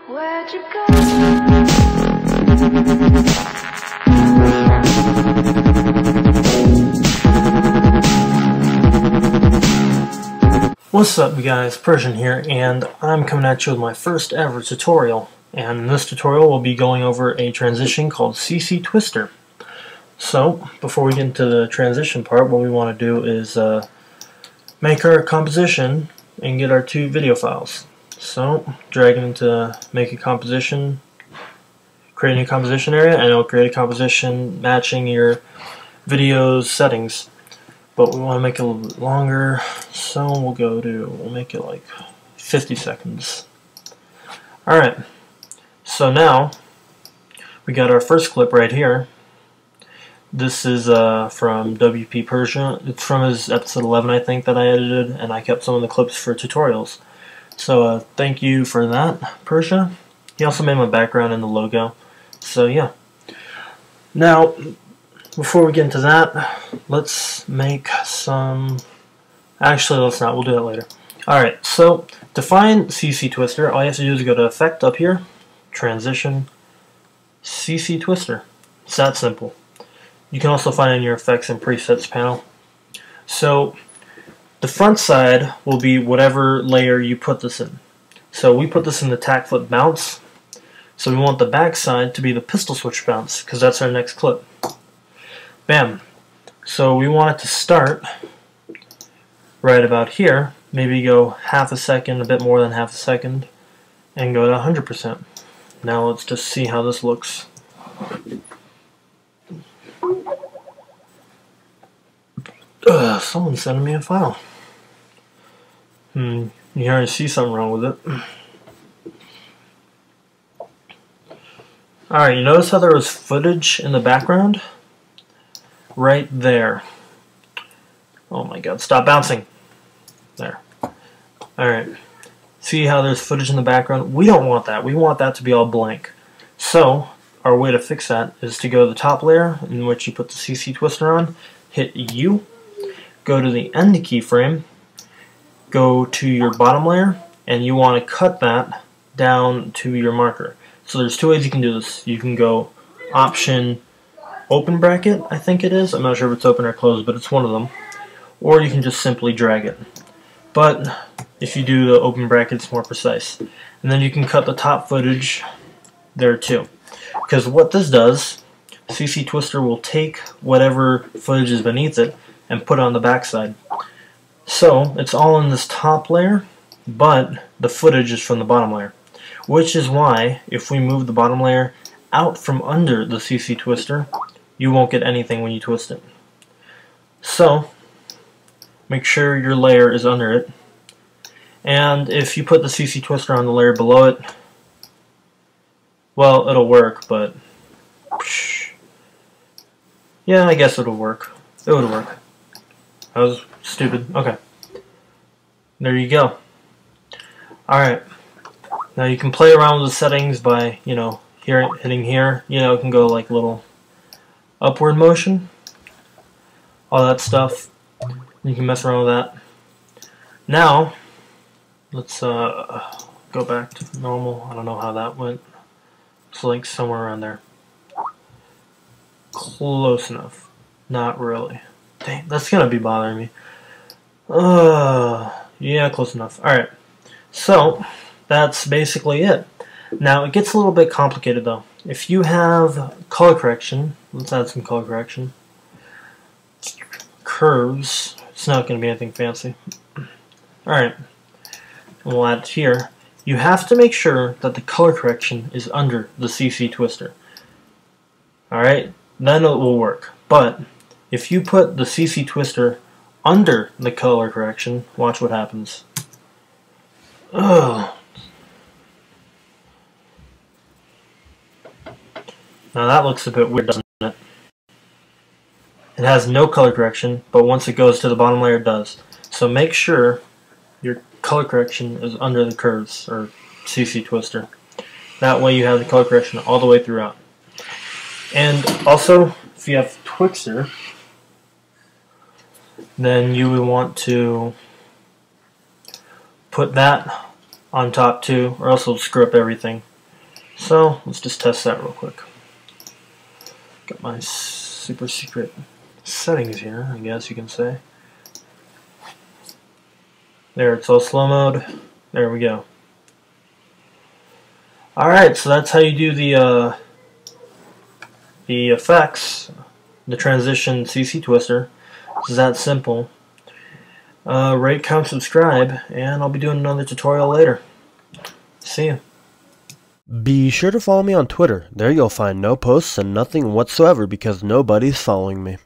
Where'd you go? What's up, you guys? Persian here, and I'm coming at you with my first ever tutorial. And in this tutorial we'll be going over a transition called CC Twister. So, before we get into the transition part, what we want to do is make our composition and get our two video files. So, drag it into make a composition, create a new composition area, and it'll create a composition matching your video's settings. But we want to make it a little bit longer, so we'll make it like 50 seconds. Alright, so now we got our first clip right here. This is from WP Persia. It's from his episode 11, I think, that I edited, and I kept some of the clips for tutorials. So thank you for that, Persia. He also made my background and the logo. So yeah. Now, before we get into that, let's make some... Actually, let's not. We'll do that later. Alright, so to find CC Twister, all you have to do is go to Effect up here, Transition, CC Twister. It's that simple. You can also find it in your Effects and Presets panel. So, the front side will be whatever layer you put this in. So we put this in the tack flip bounce. So we want the back side to be the pistol switch bounce, because that's our next clip. Bam. So we want it to start right about here. Maybe go half a second, a bit more than half a second, and go to 100%. Now let's just see how this looks. Someone's sending me a file. You already see something wrong with it. Alright, you notice how there was footage in the background? Right there. Oh my god, stop bouncing. There. Alright. See how there's footage in the background? We don't want that. We want that to be all blank. So, our way to fix that is to go to the top layer, in which you put the CC Twister on, hit U, go to the end keyframe, go to your bottom layer, and you want to cut that down to your marker. So there's two ways you can do this. You can go Option open bracket, I think it is. I'm not sure if it's open or closed, but it's one of them. Or you can just simply drag it. But if you do the open bracket, it's more precise. And then you can cut the top footage there too. Because what this does, CC Twister will take whatever footage is beneath it and put it on the backside. So it's all in this top layer, but the footage is from the bottom layer. Which is why, if we move the bottom layer out from under the CC Twister, you won't get anything when you twist it. So, make sure your layer is under it. And if you put the CC Twister on the layer below it, well, it'll work, but... yeah, I guess it'll work. It would work. That was stupid. Okay. There you go. Alright. Now you can play around with the settings by, hitting here. It can go like little upward motion. All that stuff. You can mess around with that. Now, let's go back to normal. I don't know how that went. It's like somewhere around there. Close enough. Not really. Dang, that's gonna be bothering me. Yeah, close enough. Alright. So, that's basically it. Now, it gets a little bit complicated though. If you have color correction, let's add some color correction. Curves, it's not going to be anything fancy. Alright, we'll add it here. You have to make sure that the color correction is under the CC Twister. Alright, then it will work. But, if you put the CC Twister under the color correction, watch what happens. Ugh. Now that looks a bit weird, doesn't it? It has no color correction, but once it goes to the bottom layer, it does. So make sure your color correction is under the curves, or CC Twister. That way you have the color correction all the way throughout. And also, if you have Twister, then you would want to put that on top too, or else it'll screw up everything. So let's just test that real quick. Got my super secret settings here, I guess you can say. There, it's all slow mode. There we go. Alright, so that's how you do the effects, the transition CC twister. It's that simple. Rate, comment, subscribe, and I'll be doing another tutorial later. See ya. Be sure to follow me on Twitter. There you'll find no posts and nothing whatsoever because nobody's following me.